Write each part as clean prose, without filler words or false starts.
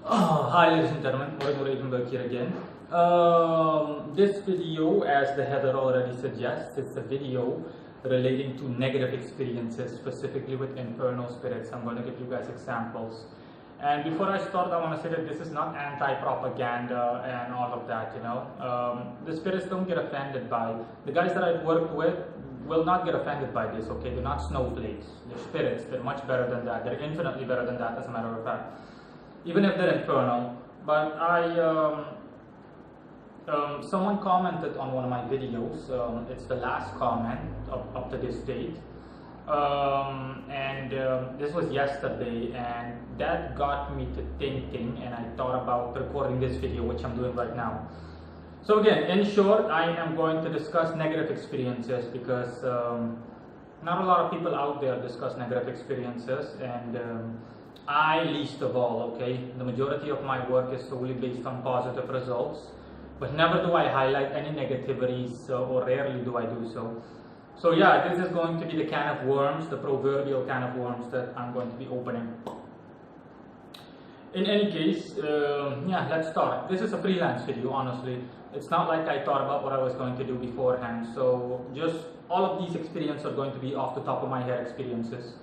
Hi ladies and gentlemen, Murray here again. This video, as the header already suggests, is a video relating to negative experiences, specifically with infernal spirits. I'm going to give you guys examples. And before I start, I want to say that this is not anti-propaganda and all of that, The spirits don't get offended by, the guys that I've worked with will not get offended by this, okay? They're not snowflakes, they're spirits, they're much better than that, they're infinitely better than that, as a matter of fact. Even if they're infernal. But someone commented on one of my videos. It's the last comment up to this date, this was yesterday, and that got me to thinking, and I thought about recording this video, which I'm doing right now. So again, in short, I am going to discuss negative experiences because not a lot of people out there discuss negative experiences, and I least of all, okay? The majority of my work is solely based on positive results, but never do I highlight any negativities, or rarely do I do so. So yeah, this is going to be the can of worms, the proverbial can of worms that I'm going to be opening. In any case, yeah, let's start. This is a freelance video, honestly. It's not like I thought about what I was going to do beforehand, so just all of these experiences are going to be off the top of my head experiences.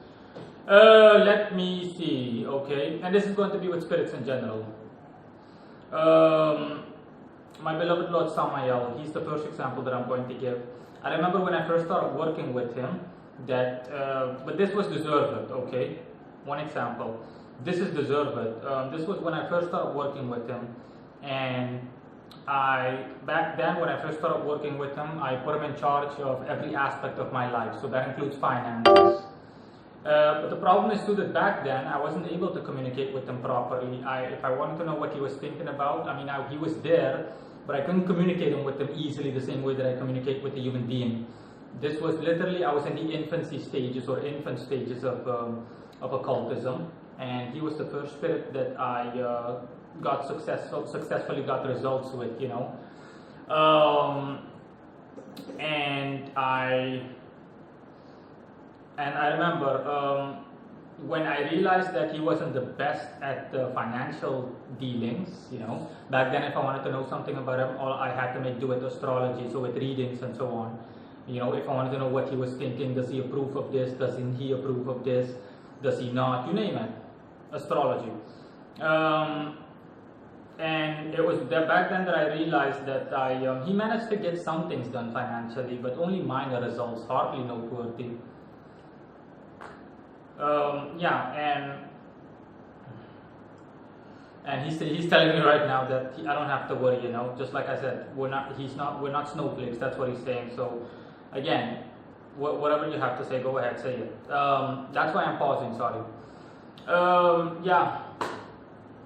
Let me see, okay, and this is going to be with spirits in general. My beloved Lord Samael, he's the first example that I'm going to give. I remember when I first started working with him, that, but this was deserved, okay, one example. This is deserved. This was when I first started working with him, and back then when I first started working with him, I put him in charge of every aspect of my life, so that includes finances. But the problem is too that back then I wasn't able to communicate with him properly. If I wanted to know what he was thinking about, he was there, but I couldn't communicate with him easily the same way that I communicate with a human being. This was literally, I was in the infancy stages or infant stages of occultism, and he was the first spirit that I successfully got results with, And I remember when I realized that he wasn't the best at the financial dealings, back then if I wanted to know something about him, all I had to do with astrology, so with readings and so on. If I wanted to know what he was thinking, does he approve of this, doesn't he approve of this, does he not, you name it, astrology. And it was back then that I realized that he managed to get some things done financially, but only minor results, hardly noteworthy. And he's telling me right now that I don't have to worry, just like I said, we're not snowflakes, that's what he's saying. So again, whatever you have to say, go ahead, say it. That's why I'm pausing, sorry. Yeah,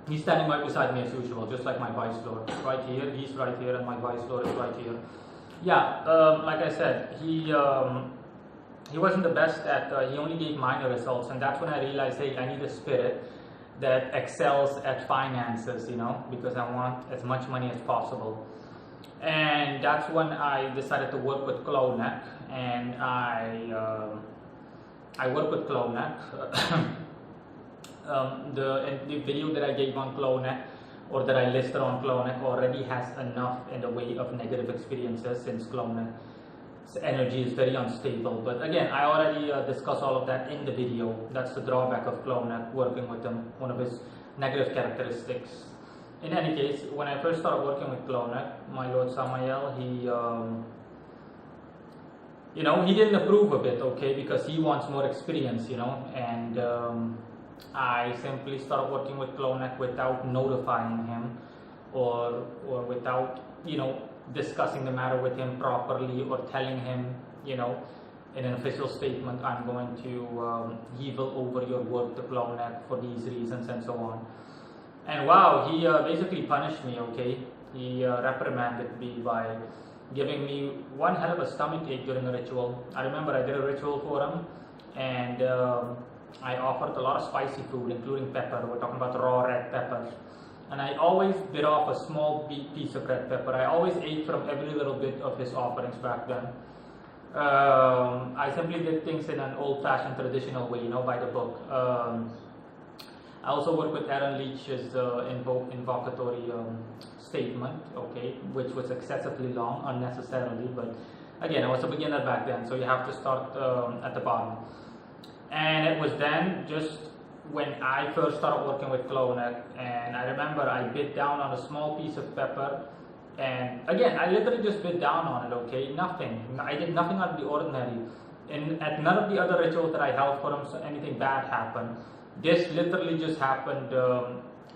he's standing right beside me as usual, just like my vice lord, right here, he's right here, and my vice lord is right here. Yeah, like I said, he wasn't the best at, he only gave minor results, and that's when I realized, hey, I need a spirit that excels at finances, because I want as much money as possible. And that's when I decided to work with Clowneck, and I work with Clowneck. The video that I gave on Clowneck, or that I listed on Clowneck, already has enough in the way of negative experiences, since Clowneck's energy is very unstable. But again, I already discussed all of that in the video. That's the drawback of Clowneck, working with him, one of his negative characteristics. In any case, when I first started working with Clowneck, my Lord Samael, he didn't approve of it, okay, because he wants more experience, and I simply started working with Clowneck without notifying him, or without, discussing the matter with him properly, or telling him, in an official statement, I'm going to evil over your work to Clowneck for these reasons and so on. And wow, he basically punished me, okay? He reprimanded me by giving me one hell of a stomach ache during a ritual. I remember I did a ritual for him, and I offered a lot of spicy food, including pepper. We're talking about raw red pepper. And I always bit off a small piece of red pepper. I always ate from every little bit of his offerings back then. I simply did things in an old-fashioned traditional way, by the book. I also work with Aaron Leach's invocatory statement, okay, which was excessively long, unnecessarily, but again, I was a beginner back then, so you have to start at the bottom. And it was then just when I first started working with Clonek, and I remember I bit down on a small piece of pepper, and again, I literally just bit down on it, okay, nothing. I did nothing out of the ordinary. And at none of the other rituals that I held for him, so anything bad happened. This literally just happened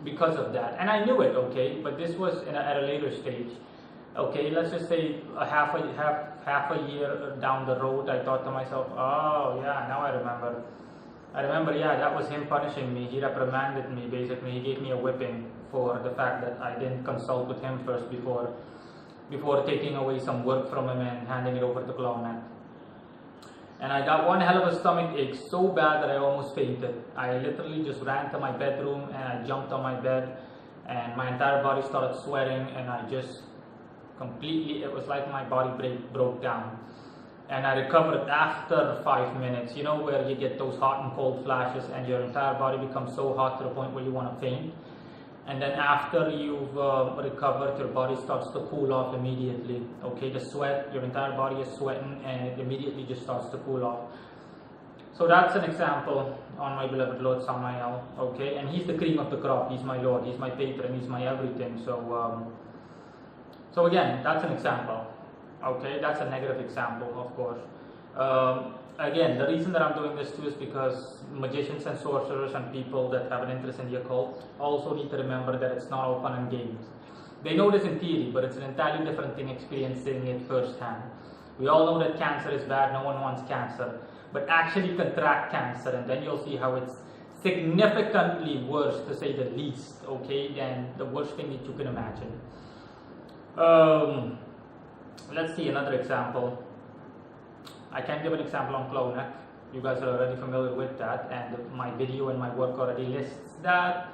because of that, and I knew it, okay. But this was at a later stage, okay. Let's just say half a year down the road, I thought to myself, oh yeah, now I remember. Yeah, that was him punishing me. He reprimanded me. Basically, he gave me a whipping for the fact that I didn't consult with him first before taking away some work from him and handing it over to Clonek. And I got one hell of a stomach ache so bad that I almost fainted. I literally just ran to my bedroom and I jumped on my bed and my entire body started sweating, and I just completely, it was like my body broke down. And I recovered after 5 minutes, you know, where you get those hot and cold flashes and your entire body becomes so hot to the point where you want to faint. And then after you've recovered, your body starts to cool off immediately. Okay, the sweat, your entire body is sweating and it immediately just starts to cool off. So that's an example on my beloved Lord Samael. Okay, and he's the cream of the crop. He's my Lord, he's my patron, he's my everything. So again, that's an example. Okay, that's a negative example, of course. Again, the reason that I'm doing this too is because magicians and sorcerers and people that have an interest in the occult also need to remember that it's not all fun and games. They know this in theory, but it's an entirely different thing experiencing it firsthand. We all know that cancer is bad, no one wants cancer, but actually contract cancer, and then you'll see how it's significantly worse, to say the least, okay, than the worst thing that you can imagine. Let's see another example. I can give an example on Clonek. You guys are already familiar with that, and my video and my work already lists that.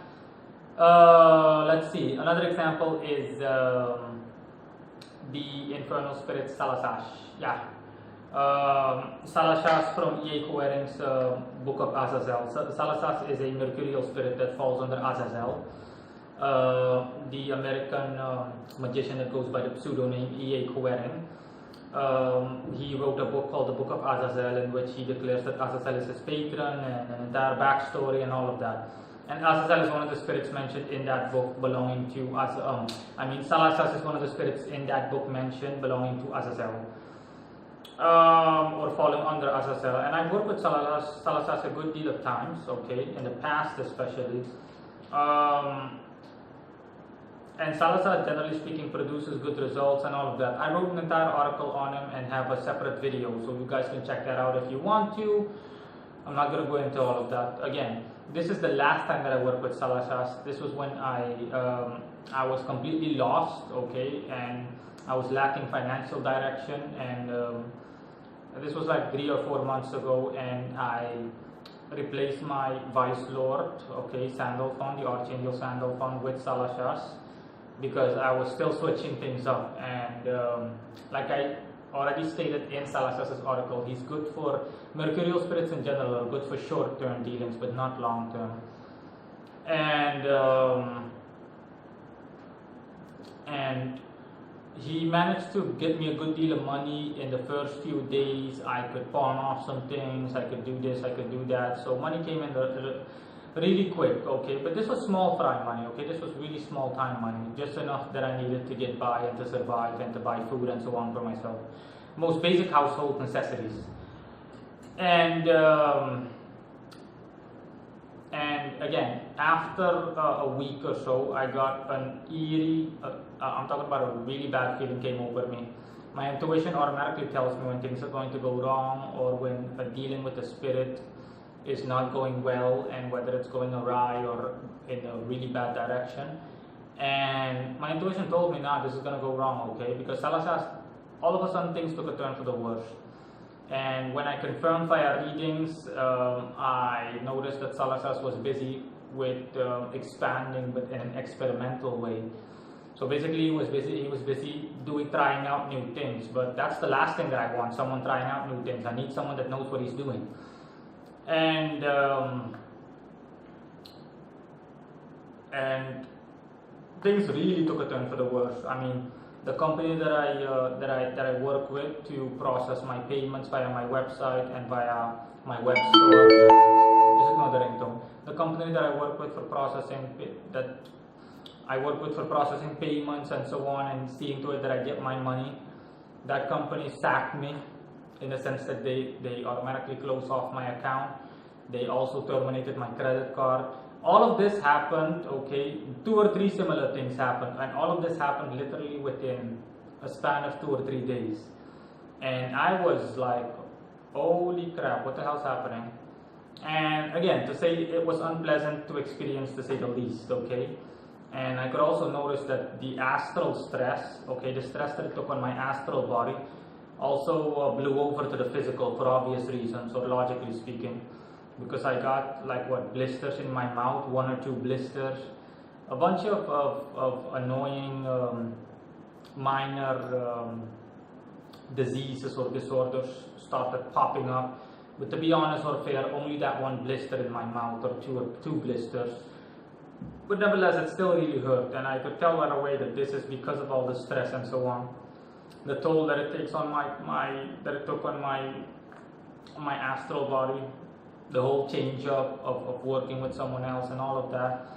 Let's see. Another example is the infernal spirit Salasash. Yeah. Salasash from E.A. Coering's Book of Azazel. Salasash is a mercurial spirit that falls under Azazel. The American magician that goes by the pseudonym E.A. Coering. He wrote a book called the Book of Azazel, in which he declares that Azazel is his patron and an entire backstory and all of that. And Azazel is one of the spirits mentioned in that book belonging to Salasash is one of the spirits in that book mentioned belonging to Azazel, or falling under Azazel. And I've worked with Salasash a good deal of times, okay, in the past especially. And Salazar, generally speaking, produces good results and all of that. I wrote an entire article on him and have a separate video, so you guys can check that out if you want to. I'm not going to go into all of that. Again, this is the last time that I worked with Salazar. This was when I was completely lost, okay, and I was lacking financial direction, and this was like 3 or 4 months ago, and I replaced my Vice Lord, okay, Sandalphon, the Archangel Sandalphon, with Salazar, because I was still switching things up. And like I already stated in Salazar's article, he's good for mercurial spirits in general, or good for short-term dealings, but not long-term. And he managed to get me a good deal of money in the first few days. I could pawn off some things, I could do this, I could do that. So money came in really quick, okay, but this was small fry money, okay, this was really small time money, just enough that I needed to get by and to survive and to buy food and so on for myself, most basic household necessities. And again, after a week or so, I got an eerie, I'm talking about a really bad feeling came over me. My intuition automatically tells me when things are going to go wrong, or when dealing with a spirit is not going well, and whether it's going awry or in a really bad direction. And my intuition told me, nah, this is going to go wrong, okay, because Salazar, all of a sudden things took a turn for the worse. And when I confirmed via readings, I noticed that Salazar was busy with expanding, but in an experimental way. So basically he was busy trying out new things, but that's the last thing that I want, someone trying out new things. I need someone that knows what he's doing. And and things really took a turn for the worse. I mean, the company that I work with to process my payments via my website and via my web store. This is not the ringtone. The company that I work with for processing payments and so on, and seeing to it that I get my money, that company sacked me, in the sense that they automatically closed off my account. They also terminated my credit card. All of this happened, okay, 2 or 3 similar things happened, and all of this happened literally within a span of 2 or 3 days. And I was like, holy crap, what the hell's happening? And again, to say it was unpleasant to experience, to say the least, okay? And I could also notice that the astral stress, okay, the stress that it took on my astral body also blew over to the physical for obvious reasons, or logically speaking. Because I got like blisters in my mouth, 1 or 2 blisters, a bunch of annoying minor diseases or disorders started popping up. But to be honest or fair, only that 1 blister in my mouth, or 2 blisters. But nevertheless, it still really hurt, and I could tell right away that this is because of all the stress and so on. The toll that it takes on it took on my astral body. The whole change of working with someone else and all of that,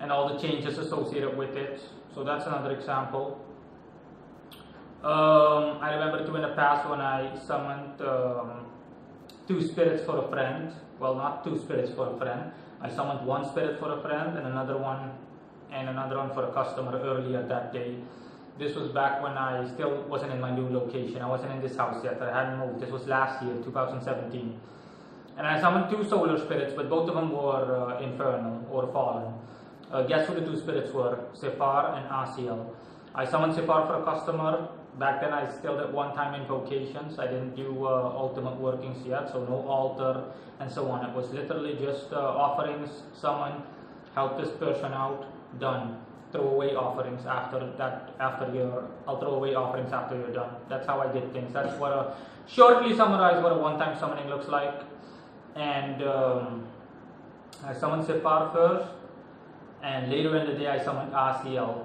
and all the changes associated with it. So that's another example. I remember too in the past when I summoned 2 spirits for a friend. Well, not 2 spirits for a friend. I summoned 1 spirit for a friend and another one for a customer earlier that day. This was back when I still wasn't in my new location. I wasn't in this house yet. I hadn't moved. This was last year, 2017. And I summoned 2 solar spirits, but both of them were infernal or fallen. Guess who the 2 spirits were? Sephar and Asiel. I summoned Sephar for a customer. Back then I still did one-time invocations. I didn't do ultimate workings yet, so no altar and so on. It was literally just offerings, summon, help this person out, done. Throw away offerings I'll throw away offerings after you're done. That's how I did things. That's what shortly summarize what a one-time summoning looks like. And I summoned Sephar first, and later in the day I summoned Asiel,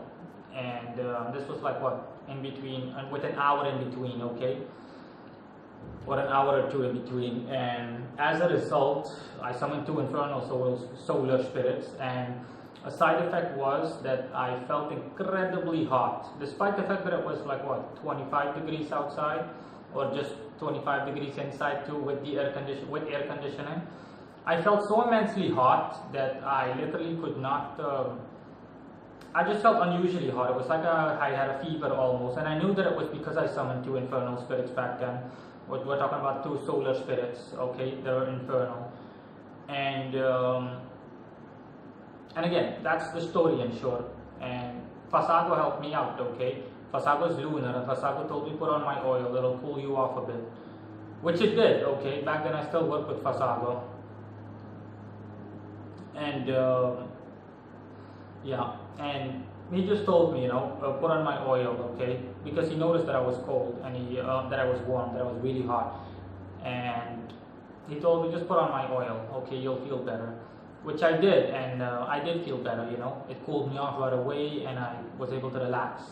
and this was like in between, and with an hour in between, okay, or an hour or 2 in between. And as a result, I summoned 2 infernal solar spirits, and a side effect was that I felt incredibly hot, despite the fact that it was like 25 degrees outside, or just 25 degrees inside too, with air conditioning. I felt so immensely hot that I literally could not. I just felt unusually hot. It was like I had a fever almost, and I knew that it was because I summoned 2 infernal spirits back then. We're talking about 2 solar spirits, okay? They were infernal, and again, that's the story in short. And Fasago helped me out, okay? Fasago is lunar, and Fasago told me put on my oil, it'll cool you off a bit. Which it did, okay? Back then I still worked with Fasago. And yeah, and he just told me, put on my oil, okay? Because he noticed that I was cold, and that I was warm, that I was really hot. And he told me just put on my oil, okay, you'll feel better. Which I did, and I did feel better, It cooled me off right away, and I was able to relax.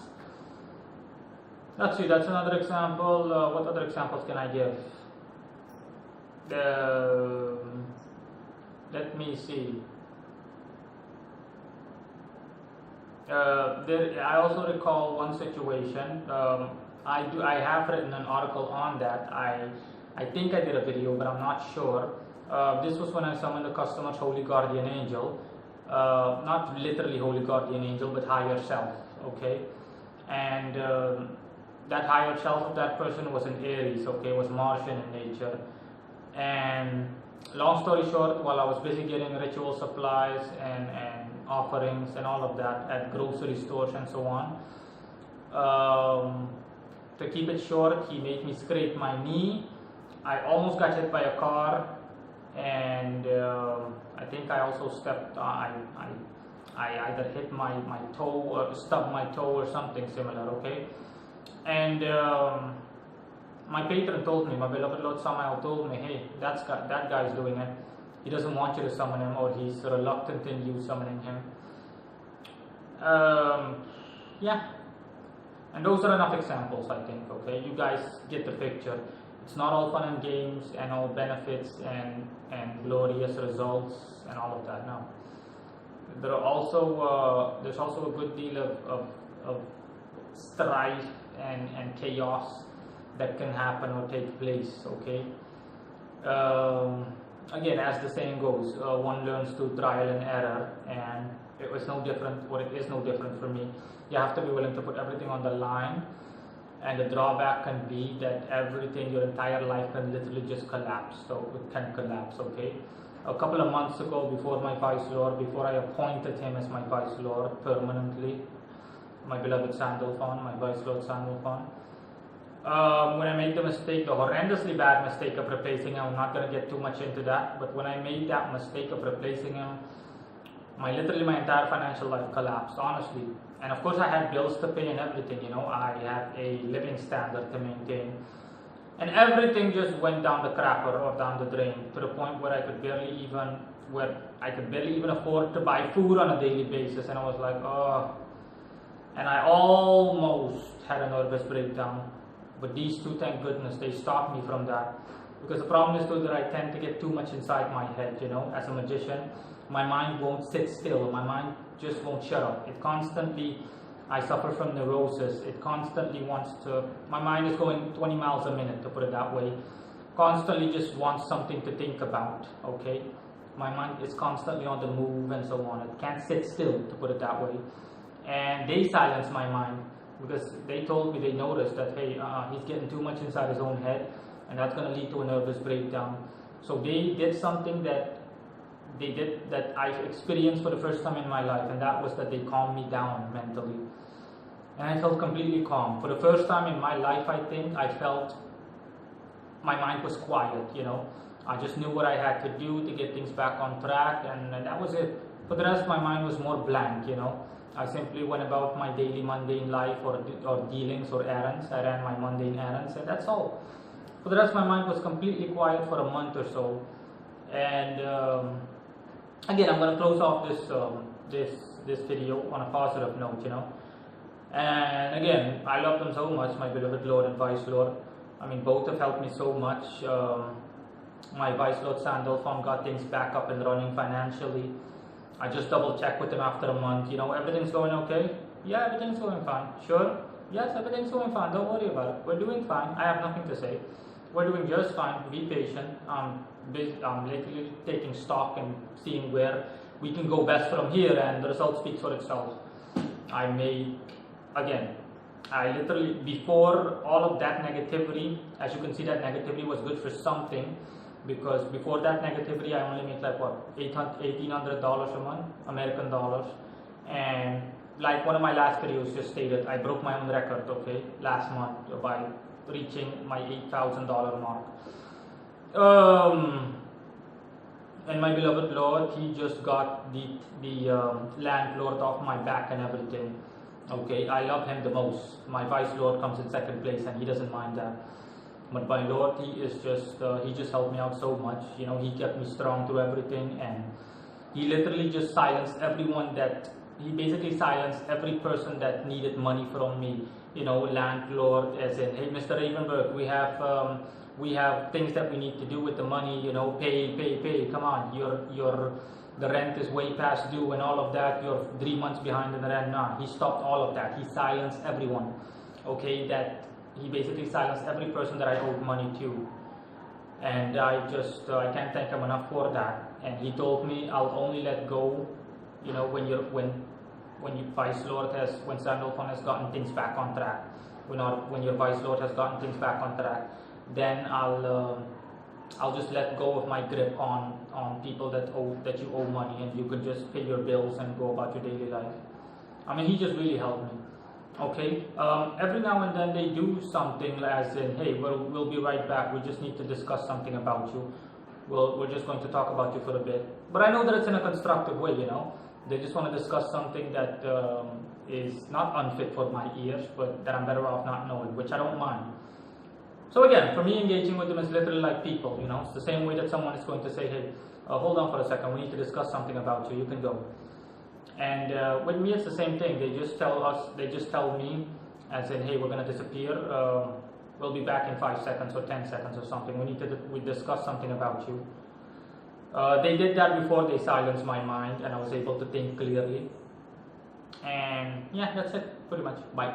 Let's see, that's another example. What other examples can I give? Let me see. I also recall one situation. I have written an article on that. I think I did a video, but I'm not sure. This was when I summoned the customer's holy guardian angel. Not literally holy guardian angel, but higher self, okay? And that higher self of that person was an Aries, okay, was Martian in nature. And long story short, while I was busy getting ritual supplies and offerings and all of that at grocery stores and so on, to keep it short, he made me scrape my knee. I almost got hit by a car, and I think I also stepped on, I either hit my toe or stubbed my toe or something similar, okay? And my patron told me, my beloved Lord Samael told me, hey, that guy's doing it. He doesn't want you to summon him, or he's reluctant in you summoning him. Yeah, and those are enough examples, I think. Okay, you guys get the picture. It's not all fun and games and all benefits and glorious results and all of that. No, there's also a good deal of strife and chaos that can happen or take place. Okay, again, as the saying goes, one learns through trial and error, and it was no different, or it is no different for me. You have to be willing to put everything on the line, and the drawback can be that everything, your entire life can literally just collapse. So it can collapse. Okay, a couple of months ago, before my Vice Lord, before I appointed him as my Vice Lord permanently, my beloved Sandalphon, my Vice Lord Sandalphon, when I made the mistake, the horrendously bad mistake of replacing him, I'm not going to get too much into that, but when I made that mistake of replacing him, literally my entire financial life collapsed, honestly. And of course I had bills to pay and everything, I had a living standard to maintain. And everything just went down the crapper or down the drain to the point where I could barely even afford to buy food on a daily basis. And I was like, oh. And I almost had a nervous breakdown. But these two, thank goodness, they stopped me from that. Because the problem is though that I tend to get too much inside my head, as a magician. My mind won't sit still. My mind just won't shut up. It constantly, I suffer from neurosis. It constantly wants to, my mind is going 20 miles a minute, to put it that way. Constantly just wants something to think about, okay? My mind is constantly on the move and so on. It can't sit still, to put it that way. And they silenced my mind because they told me, they noticed that, hey, he's getting too much inside his own head, and that's going to lead to a nervous breakdown. So they did something that I experienced for the first time in my life, and that was that they calmed me down mentally. And I felt completely calm. For the first time in my life, I think, I felt my mind was quiet, I just knew what I had to do to get things back on track, and that was it. For the rest, my mind was more blank, I simply went about my daily mundane life or dealings or errands. I ran my mundane errands, and that's all. For the rest, my mind was completely quiet for a month or so. And again, I'm going to close off this video on a positive note, And again, I love them so much, my beloved Lord and Vice Lord. Both have helped me so much. My Vice Lord Sandalphon got things back up and running financially. I just double checked with him after a month. Everything's going okay? Yeah, everything's going fine. Sure? Yes, everything's going fine. Don't worry about it. We're doing fine. I have nothing to say. We're doing just fine. Be patient. I'm literally taking stock and seeing where we can go best from here, and the result speaks for itself. I literally, before all of that negativity, as you can see, that negativity was good for something, because before that negativity, I only made like what, $1,800 a month, American dollars, and like one of my last videos just stated, I broke my own record, okay, last month by reaching my $8,000 mark. And my beloved Lord, he just got the landlord off my back and everything. Okay, I love him the most. My Vice Lord comes in second place, and he doesn't mind that. But my Lord, he just helped me out so much. He kept me strong through everything, and he literally just silenced everyone he basically silenced every person that needed money from me. Landlord, as in, hey, Mr. Ravenberg, we have things that we need to do with the money, pay, come on, the rent is way past due and all of that, you're 3 months behind in the rent. Nah, he stopped all of that. He silenced everyone, okay, he basically silenced every person that I owed money to, and I can't thank him enough for that. And he told me, I'll only let go, when Sandalphon has gotten things back on track, when your Vice Lord has gotten things back on track, then I'll just let go of my grip on people that you owe money, and you could just pay your bills and go about your daily life. He just really helped me. Okay, every now and then they do something as in, hey, we'll be right back, we just need to discuss something about you. We're just going to talk about you for a bit. But I know that it's in a constructive way, They just want to discuss something that is not unfit for my ears, but that I'm better off not knowing, which I don't mind. So again, for me, engaging with them is literally like people, It's the same way that someone is going to say, hey, hold on for a second, we need to discuss something about you, you can go. And with me, it's the same thing. They just tell me, as in, hey, we're gonna disappear. We'll be back in 5 seconds or 10 seconds or something. We discuss something about you. They did that before they silenced my mind, and I was able to think clearly. And yeah, that's it, pretty much. Bye.